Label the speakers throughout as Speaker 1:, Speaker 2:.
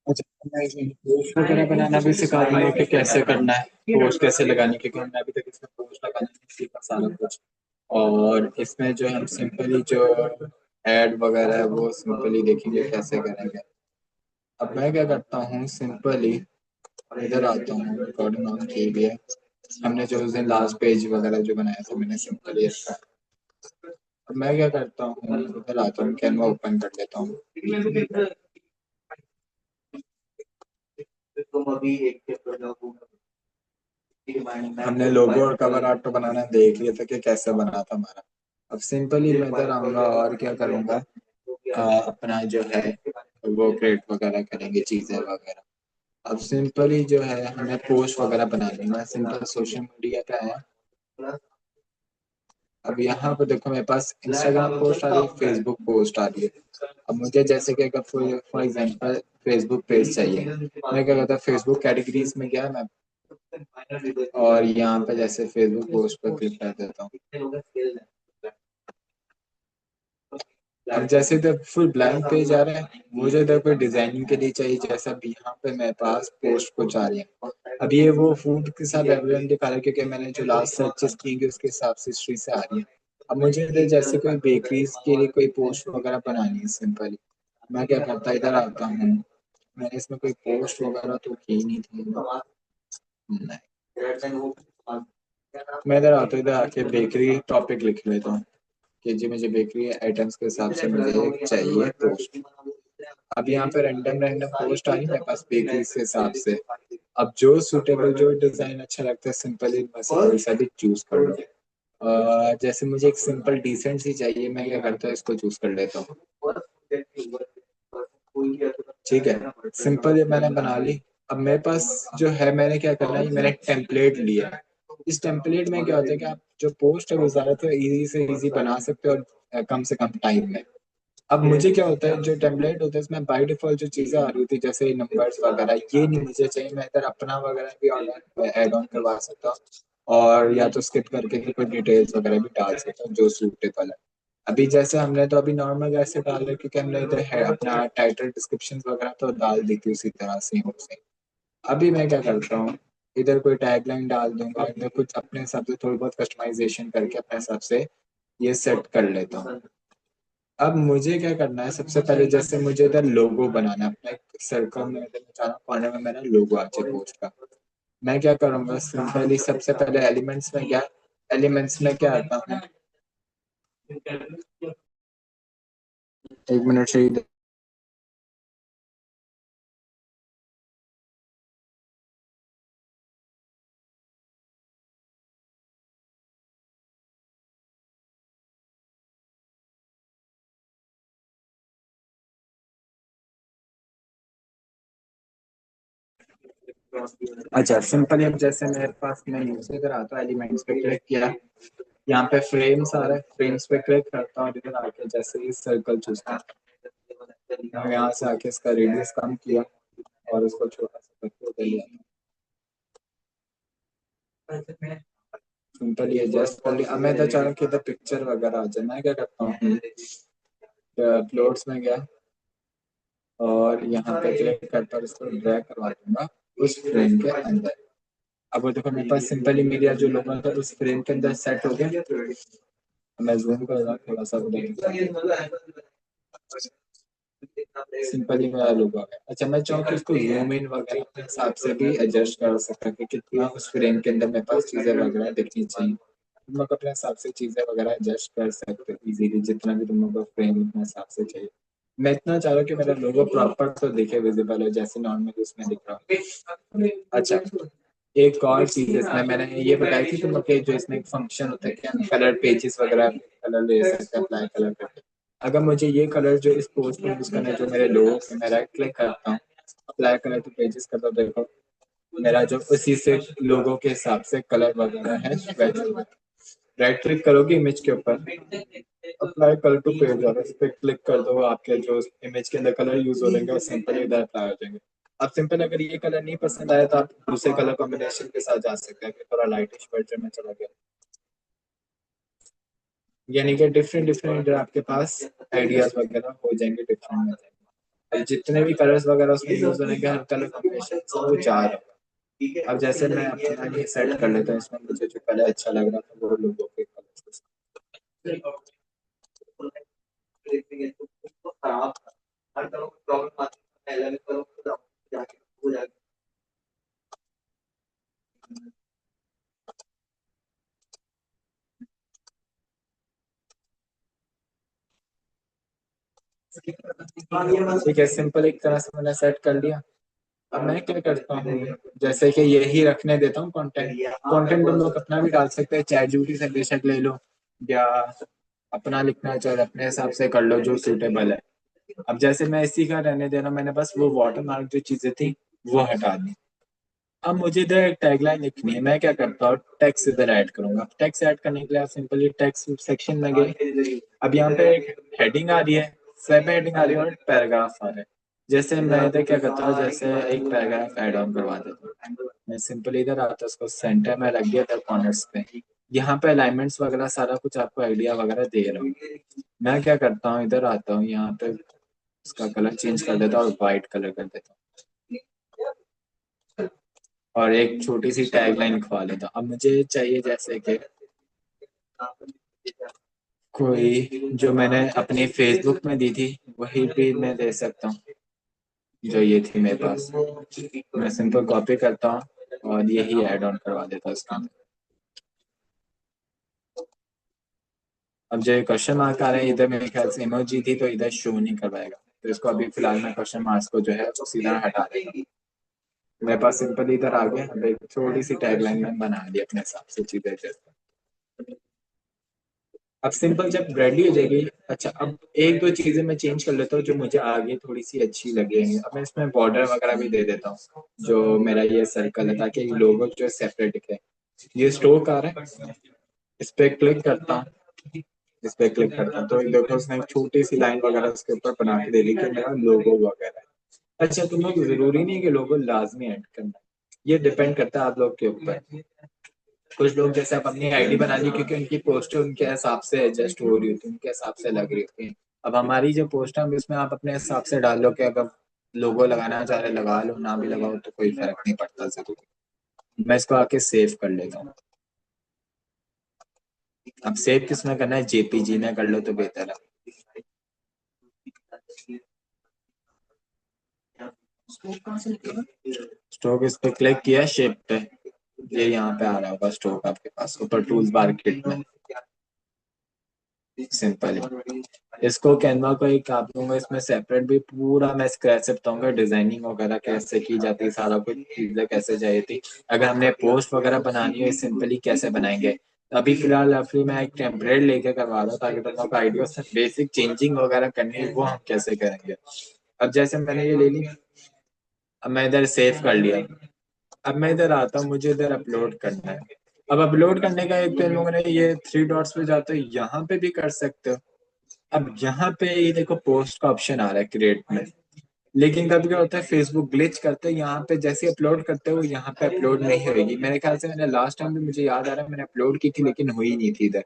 Speaker 1: अच्छा, मैं पोस्ट वगैरह बनाना भी सिखा दूंगा कि कैसे करना है, पोस्ट कैसे लगानी, क्योंकि हमने अभी तक इसमें पोस्ट लगाना नहीं सीखा सारा कुछ। और इसमें जो हम सिंपली जो एड वगैरह है वो सिंपली देखेंगे कैसे करेंगे। अब मैं क्या करता हूँ, सिंपली इधर आता हूँ, रिकॉर्डिंग ऑन की हुई है। हमने जो उस दिन लास्ट पेज वगैरह जो बनाया था मैंने सिंपली इसका। अब मैं क्या करता हूँ, इधर आता हूँ, कैनवा ओपन कर लेता हूँ। हमने लोगो और कवर आर्ट तो बनाना देख लिया था कि कैसे बना था हमारा। अब सिंपली मैं इधर आऊंगा और क्या करूंगा, अपना जो है वो क्रिएट वगैरह करेंगे चीजें वगैरह। अब सिंपली जो है हमें पोस्ट वगैरह बनानी है। मैं सिंपल सोशल मीडिया पे आया। अब यहाँ पर देखो मेरे पास इंस्टाग्राम पोस्ट आ रही है, फेसबुक पोस्ट आ रही है। अब मुझे जैसे कि अगर फॉर एग्जांपल फेसबुक पेज चाहिए, मैं क्या करता, फेसबुक कैटेगरीज में गया मैं, और यहाँ पे जैसे फेसबुक पोस्ट पर क्लिक कर देता हूँ। अब जैसे इधर फुल ब्लैंक पेज आ रहा है, मुझे इधर कोई डिजाइनिंग के लिए चाहिए, जैसा भी यहाँ पे मेरे पास पोस्ट कुछ आ रही है। अब ये वो फूड के साथ रेलिवेंट दिखा रहा है, क्योंकि मैंने जो लास्ट सर्चेस की है उसके हिसाब से हिस्ट्री से आ रही है। अब मुझे इधर जैसे कोई बेकरीज के लिए कोई पोस्ट वगैरह बनानी है सिंपली, मैं क्या करता इधर आता हूँ। मैंने इसमें कोई पोस्ट वगैरह तो की नहीं थी, नहीं। मैं इधर आता हूँ, इधर आके बेकरी टॉपिक लिख लेता हूँ कि जी मुझे बेकरी आइटम्स के हिसाब से मुझे चाहिए पोस्ट। अब यहाँ पे रैंडम रैंडम पोस्ट आई मेरे पास बेकरी के हिसाब से। अब जो सूटेबल जो डिजाइन अच्छा लगता है सिंपली मैं से कोई सा भी चूज कर लूँ। जैसे मुझे एक सिंपल डिसेंट सी चाहिए, मैं क्या करता हूँ इसको चूज कर लेता हूँ। ठीक है, सिंपल ये मैंने बना ली। अब मेरे पास जो है मैंने क्या करना है, मैंने टेम्पलेट लिया है। इस टेम्पलेट में क्या होता है कि आप जो पोस्ट है वो ज्यादातर इजी से इजी बना सकते हो, और कम से कम टाइम में। अब मुझे क्या होता है, जो टेम्पलेट होता है इसमें बाय डिफॉल्ट जो चीजें आ रही थी जैसे नंबर्स वगैरह, ये नहीं मुझे चाहिए। मैं इधर अपना वगैरह भी ऑनलाइन ऐड ऑन करवा सकता हूँ, और या तो स्किप करके भी कोई डिटेल्स वगैरह भी डाल सकता हूँ जो सूटेबल है। अभी जैसे हमने तो अभी नॉर्मल ऐसे डाल रहे, क्योंकि हमने इधर है अपना टाइटल डिस्क्रिप्शन वगैरह तो डाल दी थी उसी तरह से से। अभी मैं क्या करता हूँ, इधर कोई टैगलाइन डाल दूंगा, इधर कुछ अपने हिसाब से थोड़ी बहुत कस्टमाइजेशन करके अपने हिसाब से ये सेट कर लेता हूँ। अब मुझे क्या करना है, सबसे पहले जैसे मुझे इधर लोगो बनाना है अपना एक सर्कल में, इधर मैं चाह रहा हूँ कॉर्नर में मेरा लोगो आ जाए पोस्ट का। मैं क्या करूंगा, सिंपली सबसे पहले एलिमेंट्स में क्या, एलिमेंट्स में क्या आता हूँ, एक मिनट से। अच्छा, सिंपली अब जैसे मेरे पास मैं यूज इधर आता हूँ, एलिमेंट्स पे क्लिक किया, यहाँ पे फ्रेम्स आ रहा है, फ्रेम्स पे क्लिक करता हूँ, और इधर आके जैसे ही सर्कल चूज करता हूँ, यहाँ से आके इसका रेडियस कम किया और उसको छोटा सा करके उधर लिया। सिंपल ये जस्ट कर लिया। अब मैं इधर चाह रहा हूँ कि इधर पिक्चर वगैरह आ जाए, मैं क्या करता हूँ, अपलोड्स में गया और यहाँ पे क्लिक करता हूँ, इसको ड्रैग करवा दूंगा उस फ्रेम के अंदर। अब वो देखो मेरे पास सिंपली मेरा जो लोगो था उस फ्रेम के अंदर सेट हो गया। मैं जूम कर रहा हूँ थोड़ा सा सिंपली मेरा लोगो आ गया। अच्छा, मैं चाहूँ कि उसको जूम इन वगैरह अपने हिसाब से भी एडजस्ट कर सकता हूँ कि कितना उस फ्रेम के अंदर मेरे पास चीजें वगैरह दिखनी चाहिए। तुम लोग अपने हिसाब से चीजें वगैरह एडजस्ट कर सकते हो इजीली, जितना भी तुम लोग को फ्रेम अपने हिसाब से चाहिए। मैं इतना चाह रहा हूँ कि मेरा लोगो प्रॉपर तो दिखे, विजिबल हो जैसे नॉर्मल उसमें दिख रहा है। अच्छा, एक और चीज इसमें मैंने ये बताई थी तुम लोग के, जो इसमें एक फंक्शन होता है कि हम कलर पेजेस वगैरह कलर ले सकते हैं अप्लाई कलर करके। अगर मुझे ये कलर जो इस पोस्ट में यूज करना है, जो मेरे लोगो पे मैं राइट क्लिक करता हूँ, अप्लाई कलर टू पेजेस करता हूँ, देखो मेरा जो उसी से लोगो के हिसाब से कलर वगैरह है। राइट क्लिक करोगे इमेज के ऊपर, अप्लाई कलर टू पेज और इस पे क्लिक कर दो, आपके जो इमेज के अंदर कलर यूज हो रहेंगे वो सिंपल इधर अप्लाई हो जाएंगे। अब सिंपल अगर ये कलर नहीं पसंद आया तो आप दूसरे कलर कॉम्बिनेशन के साथ जा सकते हैं, थोड़ा लाइटिश वर्जन में चला गया। यानी कि डिफरेंट डिफरेंट आपके पास आइडियाज वगैरह हो जाएंगे डिफरेंट में। अब जितने भी कलर्स वगैरह उसमें यूज होने के हर कलर कॉम्बिनेशन वो चार है। अब जैसे मैं अपना ये सेट कर लेता हूँ, इसमें मुझे जो कलर अच्छा लग रहा था वो लोगों के कलर ठीक है, सिंपल एक तरह से मैंने सेट कर लिया। अब मैं क्या करता हूँ, जैसे कि यही रखने देता हूँ कंटेंट। कंटेंट तुम लोग अपना भी डाल सकते हैं, चैट जीपीटी से बेशक ले लो, या अपना लिखना चाहे अपने हिसाब से कर लो जो सूटेबल है। अब जैसे मैं इसी का रहने दे रहा हूँ, मैंने बस वो वाटरमार्क जो चीजें थी वो हटा दी। अब मुझे इधर एक टैगलाइन लिखनी है, मैं क्या करता हूँ टेक्स्ट इधर ऐड करूंगा। टेक्स्ट ऐड करने के लिए आप सिंपली टेक्स्ट सेक्शन में गए। अब यहाँ पे एक हेडिंग आ रही है, सब हेडिंग आ रही है और पैराग्राफ आ रहा है। जैसे मैं इधर क्या करता हूँ, जैसे एक पैराग्राफ ऐड ऑन करवा देता हूँ। मैं सिंपली इधर आता हूँ, उसको सेंटर में रख दिया था कॉर्नर्स पे। यहाँ पे अलाइनमेंट्स वगैरह सारा कुछ आपको आइडिया वगैरह दे रहा हूँ। मैं क्या करता हूँ, इधर आता हूँ, यहाँ पे उसका कलर चेंज कर देता हूँ और व्हाइट कलर कर देता हूँ, और एक छोटी सी टैगलाइन लिखवा लेता हूँ। अब मुझे चाहिए जैसे कि कोई जो मैंने अपनी फेसबुक में दी थी वही भी मैं दे सकता हूँ, जो ये थी मेरे पास। मैं सिंपल कॉपी करता हूँ और यही ऐड ऑन करवा देता हूँ इसका। अब जो क्वेश्चन मार्क आ रहे हैं इधर, मेरे ख्याल से इमोजी थी तो इधर शो नहीं करवाएगा, तो इसको अभी फिलहाल मैं क्वेश्चन मार्क्स को जो है वो सीधा हटा देगा। मेरे पास सिंपल इधर आ गया। अब एक छोटी सी टैगलाइन मैंने बना दी अपने हिसाब से चीजें जैसे। अब सिंपल जब रेडी हो जाएगी, अच्छा अब एक दो चीजें मैं चेंज कर लेता हूँ जो मुझे आगे थोड़ी सी अच्छी लगेंगी। अब मैं इसमें बॉर्डर वगैरह भी दे देता हूँ, जो मेरा ये सर्कल है, ताकि लोगो जो सेपरेट दिखे। ये स्टोर आ रहा है, इस पे क्लिक करता हूँ। इस पे क्लिक करता हूँ तो देखो उसने एक छोटी सी लाइन वगैरह उसके ऊपर बना के दे दी कि मेरा लोगो वगैरह है। अच्छा, तुम लोग जरूरी नहीं है कि लोगो लाजमी ऐड करना है, ये डिपेंड करता है आप लोग के ऊपर। कुछ लोग जैसे आप अपनी आईडी बना ली, क्योंकि उनकी पोस्टर उनके हिसाब से एडजस्ट हो रही होती है, उनके हिसाब से लग रही होती है। अब हमारी जो पोस्टर है उसमें आप अपने हिसाब से डाल लो कि अगर लोगो लगाना चाह रहे लगा लो, ना भी लगाओ तो कोई फर्क नहीं पड़ता जरूर। मैं इसको आके सेव कर लेता हूँ। अब सेव किस में करना है, जेपीजी में कर लो तो बेहतर है। स्टोक इस पे क्लिक किया, शेप पे, ये यहाँ पे आ रहा होगा स्टोक आपके पास ऊपर टूल्स बार किट में। सिंपल है। इसको कैनवा को एक आप दूंगा, इसमें सेपरेट भी पूरा मैं स्क्रैच से बताऊंगा डिजाइनिंग वगैरह कैसे की जाती है, सारा कुछ चीजें कैसे चाहिए थी। अगर हमने पोस्ट वगैरह बनानी है सिंपली कैसे बनाएंगे। अभी फिलहाल अपनी मैं एक टेम्पलेट लेके करवा रहा हूँ, ताकि तुम लोग आइडिया से बेसिक चेंजिंग वगैरह करनी है वो हम कैसे करेंगे। अब जैसे मैंने ये ले ली, अब मैं इधर सेव कर लिया। अब मैं इधर आता हूँ, मुझे इधर अपलोड करना है। अब अपलोड करने का एक तो इन लोगों ने ये थ्री डॉट्स पे जाते हो यहाँ पे भी कर सकते हो। अब यहाँ पे ये देखो पोस्ट का ऑप्शन आ रहा है क्रिएट में, लेकिन कभी क्या होता है फेसबुक ग्लिच करते हैं, यहाँ पे जैसे अपलोड करते हो यहाँ पे अपलोड नहीं होगी। मेरे ख्याल से मैंने लास्ट टाइम भी, मुझे याद आ रहा है मैंने अपलोड की थी लेकिन हुई नहीं थी इधर।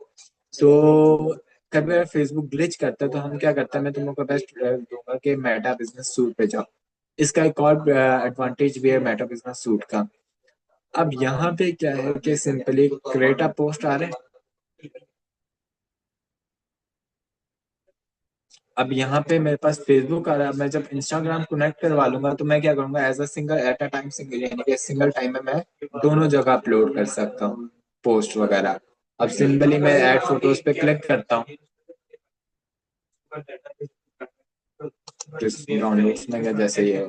Speaker 1: तो कभी अगर फेसबुक ग्लिच करता है तो हम क्या करते हैं, मैं तुम लोग को बेस्ट दूंगा कि मेटा बिजनेस सूट पे जाओ। इसका एक और एडवांटेज भी है मेटा बिजनेस सूट का। अब यहाँ पे क्या है कि सिंपली क्रिएट अ पोस्ट आ रहे हैं। अब यहाँ पे मेरे पास फेसबुक आ रहा है, मैं जब इंस्टाग्राम कनेक्ट करवा लूंगा तो मैं क्या करूंगा as a single at a time, single यानी कि सिंगल टाइम में मैं दोनों जगह अपलोड कर सकता हूँ पोस्ट वगैरह। अब सिंपली मैं ऐड फोटोज पे क्लिक करता हूँ, डाउनलोड्स में क्या जैसे ये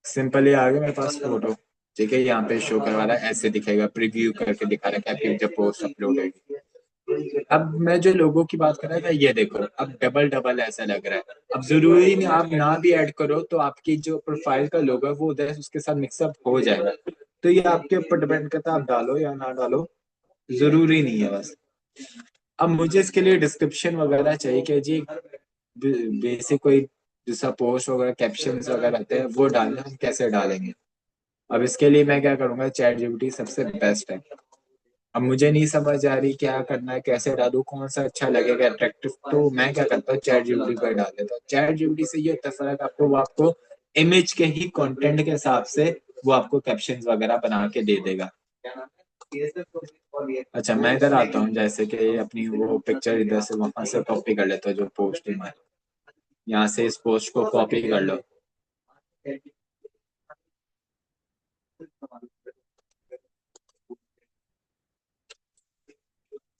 Speaker 1: सिंपली आ गया मेरे पास फोटो। ठीक है, यहाँ पे शो करवा रहा है, ऐसे दिखेगा, प्रीव्यू करके दिखा रहा है कि आपकी जब पोस्ट अपलोड होगी। अब मैं जो लोगों की बात कर रहा था, ये देखो अब डबल डबल ऐसा लग रहा है। अब जरूरी नहीं आप ना भी ऐड करो तो आपकी जो प्रोफाइल का लोगो है वो उधर उसके साथ मिक्सअप हो जाएगा। तो ये आपके ऊपर डिपेंड करता है, आप डालो या ना डालो, जरूरी नहीं है बस। अब मुझे इसके लिए डिस्क्रिप्शन वगैरह चाहिए कि जी बेसिक कोई जैसा पोस्ट वगैरह कैप्शन वगैरह रहते हैं वो डालना, हम कैसे डालेंगे। अब इसके लिए मैं क्या करूंगा, चैट जीपीटी सबसे बेस्ट है। अब मुझे नहीं समझ आ रही क्या करना है, कैसे डालूं, कौन सा अच्छा लगेगा अट्रैक्टिव, तो मैं क्या करता हूँ चैट जीपीटी पर डाल देता हूँ। चैट जीपीटी से ये होता है फर्क, आपको वो आपको इमेज के ही कंटेंट के हिसाब से वो आपको कैप्शंस वगैरह बना के दे देगा। अच्छा मैं इधर आता हूँ, जैसे कि अपनी वो पिक्चर इधर से वहां से कॉपी कर लेता हूँ, जो पोस्ट है हमारी, यहाँ से इस पोस्ट को कॉपी कर लो।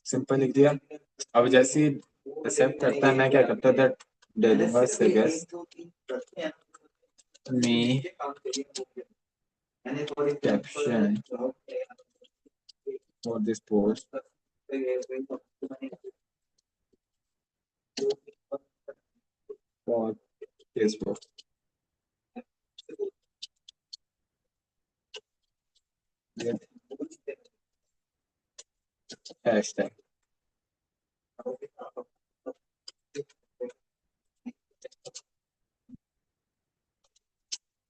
Speaker 1: सिंपल लिख दिया। अब जैसे एक्सेप्ट करता है, मैं क्या करता हूँ दैट दे दूंगा suggest me caption for this post for this post, hashtag.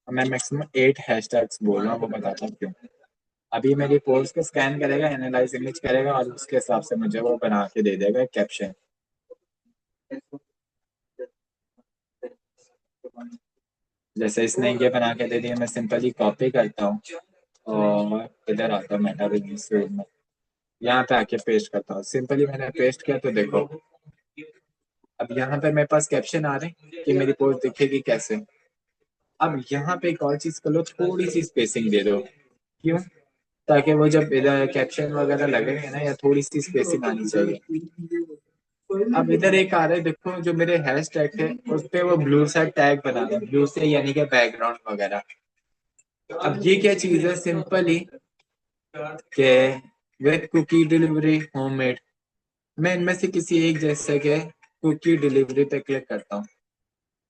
Speaker 1: मैं मैक्सिमम 8 हैशटैग्स बोल रहा हूँ, वो बताता हूँ क्यों। अभी मेरी पोस्ट को स्कैन करेगा, एनालाइज इमेज करेगा और उसके हिसाब से मुझे वो बना के दे देगा कैप्शन। जैसे इसने ये बना के दे दिया, मैं सिंपली कॉपी करता हूँ और इधर आता हूँ मेटा रिव्यूज में, यहाँ पे आके पेस्ट करता हूँ। सिंपली मैंने पेस्ट किया तो देखो अब यहाँ पे मेरे पास कैप्शन आ रहे हैं कि मेरी पोस्ट दिखेगी कैसे। अब यहाँ पे एक और चीज कर लो, थोड़ी सी स्पेसिंग दे दो। क्यों? ताकि वो जब इधर कैप्शन वगैरह लगेंगे ना, या थोड़ी सी स्पेसिंग आनी चाहिए। अब इधर एक आ रहा है देखो, जो मेरे हैश टैग है उस पे वो ब्लू सा टैग बना है, ब्लू से यानी कि बैकग्राउंड वगैरह। अब ये क्या चीज है, सिंपली के विद कुकी डिलीवरी होममेड, मैं इनमें से किसी एक जैसे के कुकी डिलीवरी पे क्लिक करता हूँ,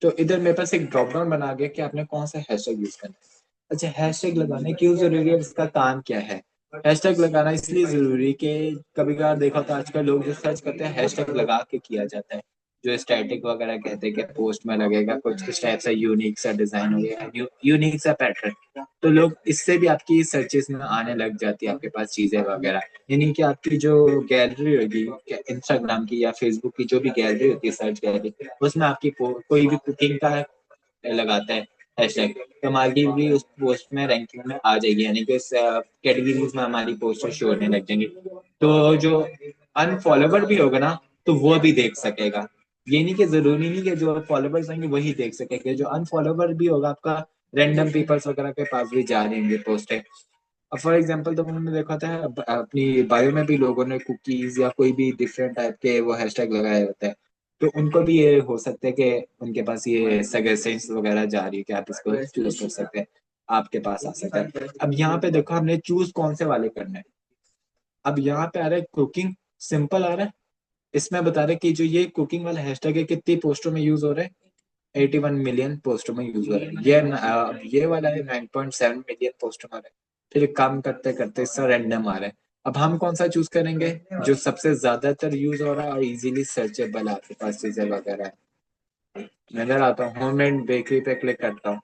Speaker 1: तो इधर मेरे पास एक ड्रॉप डाउन बना गया कि आपने कौन सा हैशटैग यूज करना है। अच्छा हैशटैग लगाने क्यों जरूरी है, इसका काम क्या है? हैशटैग लगाना इसलिए जरूरी कि कभी कभार देखा तो आजकल लोग जो सर्च करते हैं हैशटैग लगा के किया जाता है, जो स्टैटिक वगैरह कहते हैं कि पोस्ट में लगेगा कुछ इस टाइप सा यूनिक सा डिजाइन हो गया, यूनिक सा पैटर्न, तो लोग इससे भी आपकी सर्चेस में आने लग जाती है आपके पास चीजें वगैरह। यानी कि आपकी जो गैलरी होगी इंस्टाग्राम की या फेसबुक की, जो भी गैलरी होती है सर्च गैलरी, उसमें आपकी कोई भी कुकिंग का लगाता है हैशटैग, तो हमारी भी उस पोस्ट में रैंकिंग में आ जाएगी, यानी कि उस कैटेगरीज में हमारी पोस्ट शो होने लग जाएंगी। तो जो अनफॉलोवर भी होगा ना, तो वो भी देख सकेगा। ये नहीं कि जरूरी नहीं कि जो फॉलोवर्स होंगे वही देख सकेंगे, जो अनफॉलोवर भी होगा आपका, रैंडम पीपल्स वगैरह के पास भी जा रही होंगी पोस्ट। अब फॉर एग्जाम्पल तो मैंने देखा था अपनी बायो में भी लोगों ने कुकीज या कोई भी डिफरेंट टाइप के वो हैशटैग लगाए होते हैं, तो उनको भी ये हो सकता है कि उनके पास ये सजेशंस वगैरह जा रही है कि आप इसको चूज कर सकते हैं, आपके पास आ सकता है। अब यहाँ पे देखो हमने चूज कौन से वाले करने हैं। अब यहाँ पे आ रहा है कुकिंग, सिंपल आ रहा है। इसमें बता रहे हैं कि जो ये कुकिंग वाला हैशटैग है कितनी पोस्टों में यूज हो रहा है, 81 मिलियन पोस्टों में यूज हो रहा है। ये वाला है 9.7 मिलियन पोस्टों में आ रहा है। फिर काम करते करते इसका रैंडम आ रहा है। अब हम कौन सा चूज करेंगे, जो सबसे ज्यादातर यूज हो रहा है और इजीली सर्चेबल आपके पास चीजें वगैरह है। मैं इधर आता हूँ, होममेड बेकरी पे क्लिक करता हूँ।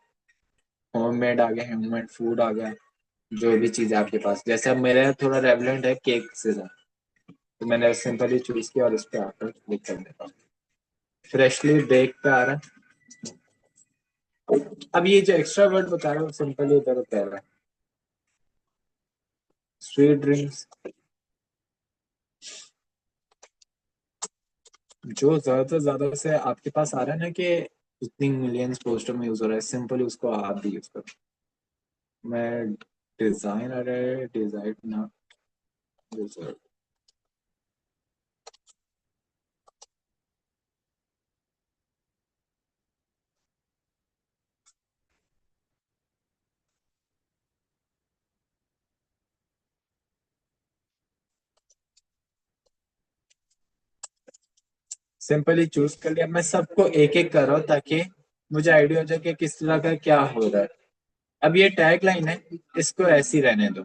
Speaker 1: होममेड आ गया, होममेड फूड आ गया, जो भी चीज है आपके पास। जैसे अब मेरा थोड़ा रेवलेंट है केक से, तो मैंने सिंपली चूज किया और इस पे आकर क्लिक कर देता हूँ। फ्रेशली बेक पे आ रहा है। अब ये जो एक्स्ट्रा वर्ड बता रहा हूँ सिंपली इधर कह रहा है स्वीट ड्रिंक्स, जो ज्यादा से ज्यादा से आपके पास आ रहा है ना कि इतनी मिलियंस पोस्टर में यूज हो रहा है, सिंपली उसको आप भी यूज करो। मैं डिजाइन आ रहा है, डिजाइन ना डिजाइन। सिंपली चूज कर लिया, मैं सबको एक एक कर रहा हूँ ताकि मुझे आइडिया हो जाए कि किस तरह का क्या हो रहा है। अब ये टैग लाइन है, इसको ऐसी रहने दो।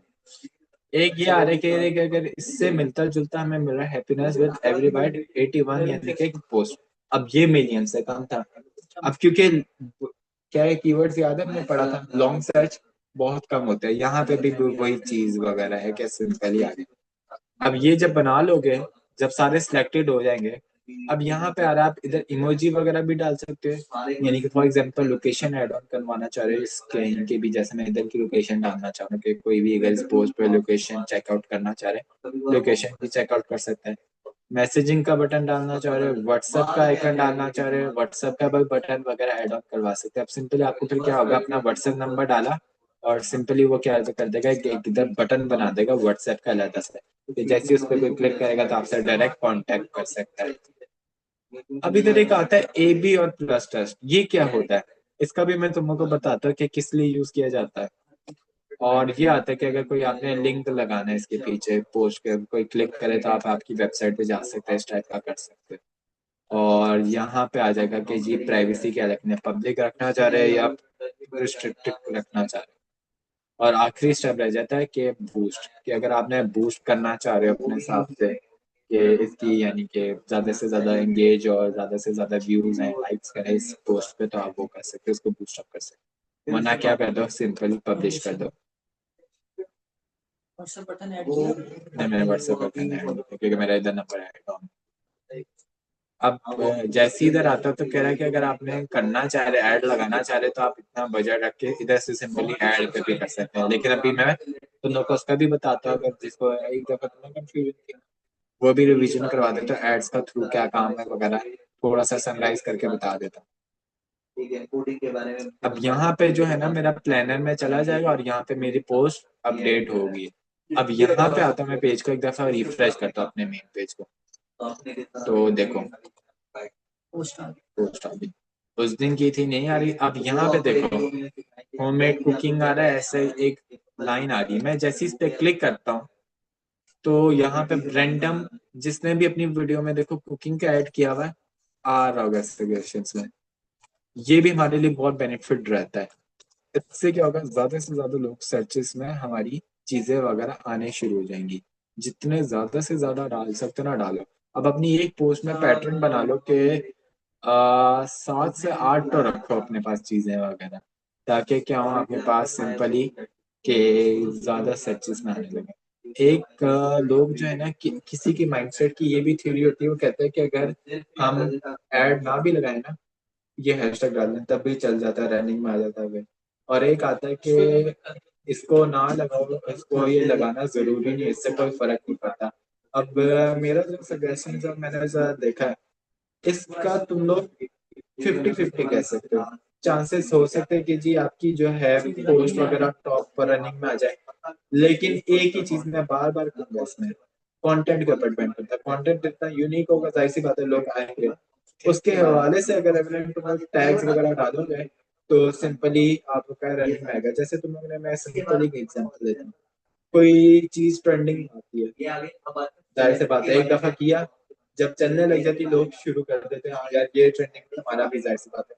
Speaker 1: एक ये आ रहा है कि अगर इससे मिलता जुलता हमें मिल रहा है हैप्पीनेस विद एवरी बाइट 81, यानी कि एक पोस्ट। अब ये मिलियन से कम था। अब क्योंकि क्या है, कीवर्ड्स याद है हमने पढ़ा था, लॉन्ग सर्च बहुत कम होते हैं, यहाँ पे भी वही चीज वगैरह है कि सिंपल ही आ गई। अब ये जब बना लोगे, जब सारे सिलेक्टेड हो जाएंगे, अब यहाँ पे आ रहा है आप इधर इमोजी वगैरह भी डाल सकते हो, यानी कि for example location add on करवाना चाह रहे हो इसके इनके भी, जैसे मैं इधर की लोकेशन डालना चाह रहा हूँ कि कोई भी अगर इस पोस्ट पे लोकेशन चेकआउट करना चाह रहे हैं, लोकेशन भी चेकआउट कर सकते हैं। मैसेजिंग का बटन डालना चाह रहे हो, व्हाट्सएप का आइकन डालना चाह रहे हो, व्हाट्सएप का भी बटन वगैरह ऐड ऑन करवा सकते हैं। अब सिंपली आपको फिर क्या होगा, अपना व्हाट्सएप नंबर डाला और सिंपली वो क्या कर देगा, एक इधर बटन बना देगा व्हाट्सएप का अलग से, कि जैसे उस पर कोई क्लिक करेगा तो आपसे डायरेक्ट कांटेक्ट कर सकता है। अब इधर एक आता है ए बी और प्लस टेस्ट, ये क्या होता है, इसका भी मैं तुमको बताता हूँ कि किस लिए यूज किया जाता है। और ये आता है कि अगर कोई आपने लिंक लगाना है इसके पीछे पोस्ट के, कोई क्लिक करे तो आप आपकी वेबसाइट पे जा सकते हैं, इस टाइप का कर सकते हैं। और यहाँ पे आ जाएगा कि जी प्राइवेसी क्या रखना है, पब्लिक रखना चाह रहे हैं या रिस्ट्रिक्टेड रखना चाह रहे हैं। और आखिरी स्टेप रह जाता है कि बूस्ट, कि अगर आपने बूस्ट करना चाह रहे हो अपने हिसाब से कि इसकी यानी कि ज्यादा से ज्यादा एंगेज और ज्यादा से ज्यादा व्यूज हैं, लाइक्स करें इस पोस्ट पे, तो आप वो कर सकते हो, उसको बूस्ट अप कर सकते हो। वरना क्या कर दो, सिंपली पब्लिश कर दो। व्हाट्सएप बटन ऐड किया नहीं, मैंने व्हाट्सएप बटन ऐड नहीं किया क्योंकि मेरा इधर नंबर ऐड ऑन। अब जैसे इधर आता है तो कह रहा है कि अगर आपने करना चाह रहे, ऐड लगाना चाह रहे, तो आप इतना बजट रख के इधर से सिंपली ऐड पे भी कर सकते हैं। लेकिन अभी मैं तुम लोग को उसका भी बताता हूँ, अगर जिसको एक दफा तुम्हें कंफ्यूजन थी वो भी रिवीजन करवा देता हूँ, एड्स का थ्रू क्या काम है वगैरह थोड़ा सा समराइज करके बता देता हूँ। ठीक है, कोडिंग के बारे में अब यहाँ पे जो है ना मेरा प्लानर में चला जाएगा और यहाँ पे मेरी पोस्ट अपडेट होगी। अब यहाँ पे आता हूँ, मैं पेज को एक दफा रिफ्रेश करता हूँ अपने मेन पेज को, तो देखो पोस्ट आ गई, उस दिन की थी नहीं आ रही। अब यहाँ पे देखो होममेड कुकिंग आ रहा है, ऐसे एक लाइन आ रही है, मैं जैसे इस पे क्लिक करता हूँ तो यहाँ पे रैंडम जिसने भी अपनी वीडियो में देखो कुकिंग का ऐड किया हुआ है आ रहा होगा सजेशंस में। ये भी हमारे लिए बहुत बेनिफिट रहता है। इससे क्या होगा, ज्यादा से ज्यादा लोग सर्चेस में हमारी चीजें वगैरह आने शुरू हो जाएंगी। जितने ज्यादा से ज्यादा डाल सकते हो ना डालो। अब अपनी एक पोस्ट में पैटर्न बना लो कि 7 से 8 तो रखो अपने पास चीजें वगैरह, ताकि क्या हो आपके पास सिंपली के ज्यादा सर्चेस में आने लगे। एक लोग जो है ना किसी की माइंडसेट की ये भी थ्योरी होती है, वो कहते हैं कि अगर हम ऐड ना भी लगाए ना, ये हैशटैग डाल दें तब भी चल जाता है, रनिंग में आ जाता है वे। और एक आता है कि इसको ना लगाओ, इसको ये लगाना जरूरी नहीं, इससे कोई फर्क नहीं पड़ता। अब मेरा जो सजेशन जो मैंने जो देखा है, इसका तुम लोग 50-50 कह सकते हो। चांसेस हो सकते हैं कि जी आपकी जो है पोस्ट वगैरह टॉप पर रनिंग में आ जाए, लेकिन एक ही चीज में बार बार कहूंगा, इसमें कंटेंट के ऊपर डिपेंड करता है। कंटेंट जितना यूनिक होगा जाहिर सी बात है लोग आएंगे। उसके हवाले से अगर टैग्स वगैरह डालोगे तो सिंपली आपका रनिंग में आएगा। जैसे तुम लोगों ने, मैं सिंपली एक एग्जांपल देता हूँ, कोई चीज ट्रेंडिंग आती है, जाहिर सी बात है एक दफा किया, जब चलने लग जाती लोग शुरू कर देते हैं हाँ यार ये ट्रेंडिंग में हमारा भी, जाहिर सी बात है।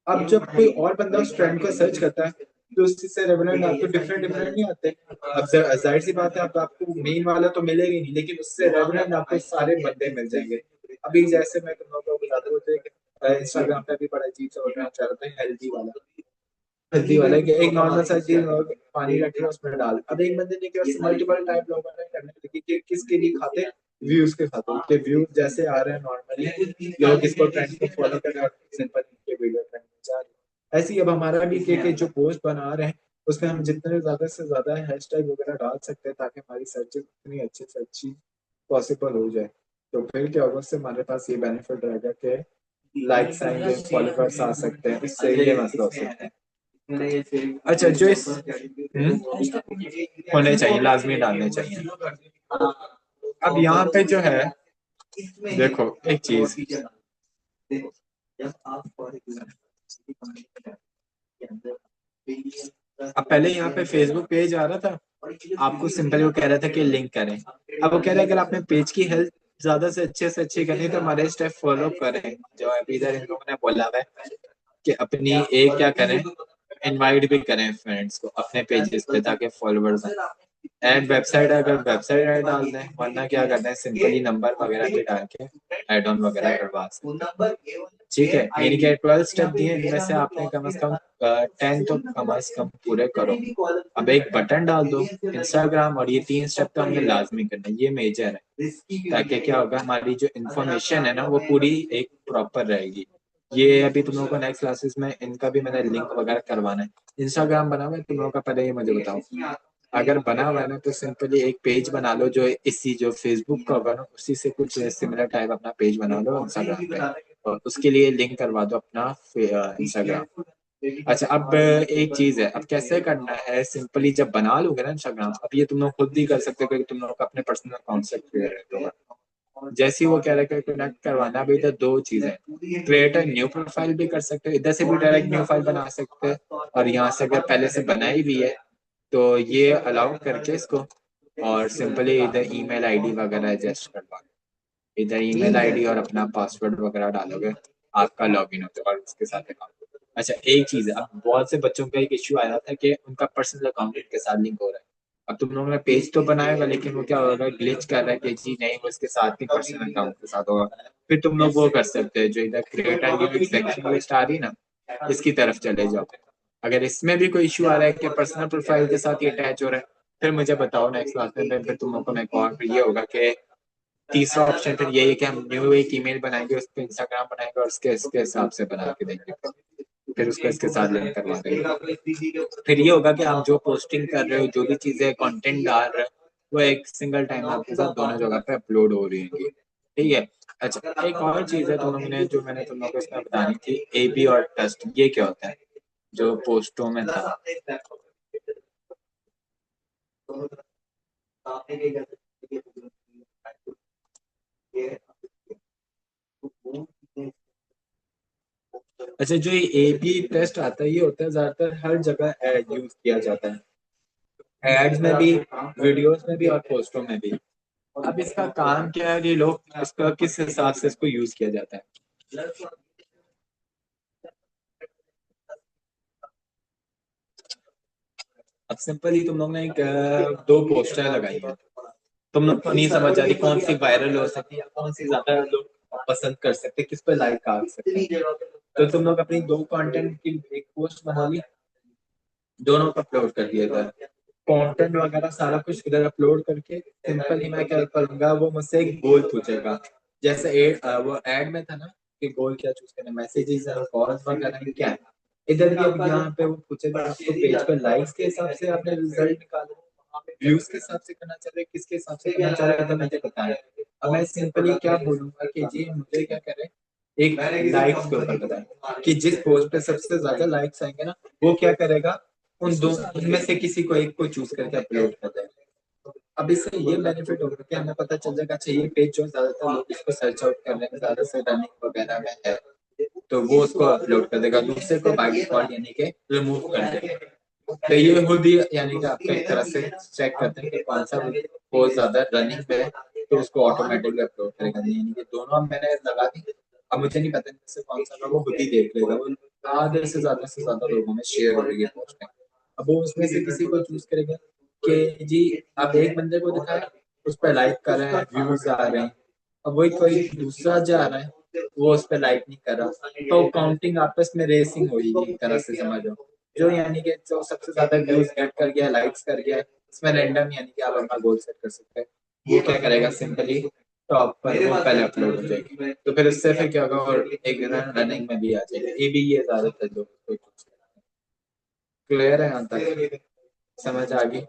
Speaker 1: अब जब कोई और बंदा उस ट्रेंड को सर्च करता है तो उससे रेवेलेंट आपको डिफरेंट डिफरेंट नहीं आते। अब जाहिर सी बात है अब आपको मेन वाला तो मिलेगा ही नहीं, लेकिन उससे रेवेलेंट आपको सारे बंदे मिल जाएंगे। अभी जैसे मैं तुम लोगों को बताता हूँ, इंस्टाग्राम पे भी बड़ा अजीब सा होता है हेल्दी वाला, हल्दी वाला कि एक नॉर्मल सा चीज पानी रख के उसमें डाल। अब एक बंदे ने क्या मल्टीपल टाइप लोगों ने करने लगी कि किसके लिए खाते, व्यूज के खाते, कि व्यूज जैसे आ रहे हैं नॉर्मली लोग इसको ट्रेंड को फॉलो कर रहे हैं और सिंपल के वीडियो ट्रेंड में जा रहे हैं। ऐसे ही अब हमारा भी के जो पोस्ट बना रहे हैं उसमें हम जितने ज्यादा से ज्यादा हैशटैग वगैरह डाल सकते हैं ताकि हमारी सर्च इतनी अच्छी से अच्छी पॉसिबल हो जाए। तो फिर क्या होगा, उससे हमारे पास ये बेनिफिट रहेगा कि लाइक्स आएंगे, फॉलोवर्स आ सकते हैं, इससे ये मसला हो सकता है। अच्छा जो इस होने चाहिए, लाजमी डालने चाहिए। अब यहाँ पे जो है देखो एक चीज, अब पहले यहाँ पे फेसबुक पेज आ रहा था, आपको सिंपल वो कह रहा था कि लिंक करें। अब वो कह रहा है अगर आपने पेज की हेल्थ ज्यादा से अच्छी करनी है तो हमारे स्टेप फॉलो करें, जो अभी इधर इन लोगों ने बोला हुआ है कि अपनी एक क्या करें, इनवाइट भी करें फ्रेंड्स को अपने पेजेस पे ताकि फॉलोअर्स आए। एड वेबसाइट, अगर वेबसाइट ऐड डाल दें, वरना क्या करते हैं सिंपली नंबर वगैरह भी डाल के एड ऑन वगैरह करवा सकते हैं। ठीक है, यानी कि 12 स्टेप दिए, इनमें से आपने कम से कम 10 तो कम से कम पूरे करो। अब एक बटन डाल दो इंस्टाग्राम, और ये 3 स्टेप तो हमने लाजमी करना है, ये मेजर है, ताकि क्या होगा, हमारी जो इन्फॉर्मेशन है ना वो पूरी एक प्रॉपर रहेगी। ये अभी तुम लोगों को नेक्स्ट क्लासेस में इनका भी मैंने लिंक वगैरह करवाना है। इंस्टाग्राम बना हुआ है तुम लोगों का, पहले ये मुझे बताओ। अगर बना हुआ है ना तो सिंपली एक पेज बना लो, जो इसी जो फेसबुक का होगा ना उसी से कुछ सिमिलर टाइप अपना पेज बना लो इंस्टाग्राम पे, और उसके लिए लिंक करवा दो अपना इंस्टाग्राम। अच्छा, अब एक चीज है, अब कैसे करना है, सिंपली जब बना लोगे ना इंस्टाग्राम, अब ये तुम लोग खुद भी कर सकते हो क्योंकि तुम लोग का अपने पर्सनल अकाउंट से क्रिएट होगा। जैसे ही वो कह रहा है कनेक्ट करवाना, अभी इधर दो चीजें, क्रिएट न्यू प्रोफाइल भी कर सकते हो, इधर से भी डायरेक्ट न्यू फाइल बना सकते हैं, और यहाँ से अगर पहले से बनाई भी है तो ये अलाउ करके इसको, और सिंपली इधर ईमेल आईडी वगैरह एडजस्ट करवा, इधर ईमेल आईडी और अपना पासवर्ड वगैरह डालोगे, आपका लॉगिन हो जाएगा और उसके साथ अकाउंट। अच्छा, एक चीज है, अब बहुत से बच्चों का एक इश्यू आया था कि उनका पर्सनल अकाउंट के साथ लिंक हो रहा है। अब तुम लोगों ने पेज तो बनाएगा, लेकिन वो क्या होगा, ग्लिच कर रहा है कि जी नहीं, वो इसके साथ ही पर्सनल अकाउंट के साथ होगा। फिर तुम लोग वो कर सकते हैं, जो इधर क्रिएट न्यू सेक्शन लिस्ट आ रही ना, इसकी तरफ चले जाओ। अगर इसमें भी कोई इश्यू आ रहा है कि पर्सनल प्रोफाइल के साथ ही अटैच हो रहा है, फिर मुझे बताओ नेक्स्ट क्लास में, फिर तुम लोग को मैं कॉल, फिर ये होगा कि तीसरा ऑप्शन फिर यही है कि हम न्यू एक ईमेल बनाएंगे, उस पर इंस्टाग्राम बनाएंगे और उसके इसके हिसाब से बना के देंगे, फिर उसको इसके साथ लिंक करवा देंगे। फिर ये होगा कि आप जो पोस्टिंग कर रहे हो, जो भी चीजें कंटेंट डाल रहे हो, वो एक सिंगल टाइम आपके साथ दोनों जगह पे अपलोड हो रही है। ठीक है। अच्छा, एक और चीज है तुम लोगों ने, जो मैंने तुम लोगों को इसमें बतानी थी, ए बी और टेस्ट, ये क्या होता है जो पोस्टों में था। अच्छा, जो ये ए बी टेस्ट आता है, ये होता है ज्यादातर हर जगह एड यूज किया जाता है, एड्स में भी, वीडियोस में भी और पोस्टों में भी। अब इसका काम क्या है, ये लोग इसका किस हिसाब से इसको यूज किया जाता है। अब सिंपल ही तुम लोग ने एक दो पोस्टर लगाई है, तुम लोग को नहीं समझ आ रही कौन सी वायरल हो सकती है, कौन सी ज्यादा लोग पसंद कर सकते हैं, किस पे लाइक आ सकते हैं। तो तुम लोग अपनी दो कंटेंट की एक पोस्ट बना ली, दोनों को अपलोड कर दिया था, कंटेंट वगैरह सारा कुछ इधर अपलोड करके, सिंपल ही मैं क्या करूंगा, वो मुझसे एक गोल पूछेगा, जैसे वो एड में था ना कि गोल क्या चूज करना, मैसेजेस है, कॉल्स वगैरह में क्या है। इधर भी अब यहाँ पे वो पूछेगा आपको पेज पर लाइक्स के हिसाब से आपने रिजल्ट निकाला, व्यूज के हिसाब से करना चाह रहे हैं, किसके हिसाब से करना चाह रहे हैं, तो मुझे पता है। अब मैं सिंपली क्या बोलूंगा कि जी मुझे क्या करें, एक लाइक्स के ऊपर बताएं कि जिस पोस्ट पे सबसे ज्यादा लाइक्स आएंगे ना, वो क्या करेगा, उन दो उनमें से किसी को एक को चूज करके अपलोड कर देगा। अब इससे ये बेनिफिट होगा कि हमें पता चल जाएगा, अच्छा ये पेज जो ज्यादातर लोग इसको सर्च आउट कर रहे हैं, ज्यादा से रनिंग वगैरह में है, तो वो उसको अपलोड कर देगा, दूसरे को बाय डिफॉल्ट यानी कि रिमूव कर देगा। तो ये खुद ही यानी कि आपका एक तरह से चेक करते हैं कि कौन सा पोस्ट ज्यादा रनिंग पे है, तो उसको ऑटोमेटिकली अपलोड करेगा, यानी कि दोनों मैंने लगा दी। अब मुझे नहीं पता इससे कौन सा था, वो खुद ही देख लेगा, वो आधे से ज्यादा लोगों में शेयर हो रही है पोस्ट। अब वो उसमें से किसी को चूज करेगा कि जी, अब एक बंदे को दिखाया, उस पर लाइक कर रहे हैं, व्यूज आ रहे हैं। अब वही कोई दूसरा जा रहा है, वो उस पर लाइक नहीं कर रहा, तो काउंटिंग आपस में रेसिंग हुई एक तरह से समझो, जो यानी कि जो सबसे ज्यादा व्यूज गेट कर गया, लाइक्स कर गया, इसमें रैंडम यानी कि आप अपना गोल सेट कर सकते हैं। वो क्या करेगा, सिंपली टॉप पर वो पहले अपलोड हो जाएगी, तो फिर उससे फिर क्या होगा, और एक रनिंग में भी आ जाएगा, ये भी, ये ज्यादातर लोग क्लियर है यहाँ तक, समझ आ गई।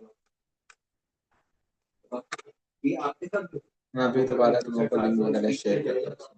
Speaker 1: मैं अभी दोबारा तुम लोगों को लिंक वगैरह शेयर करता हूँ।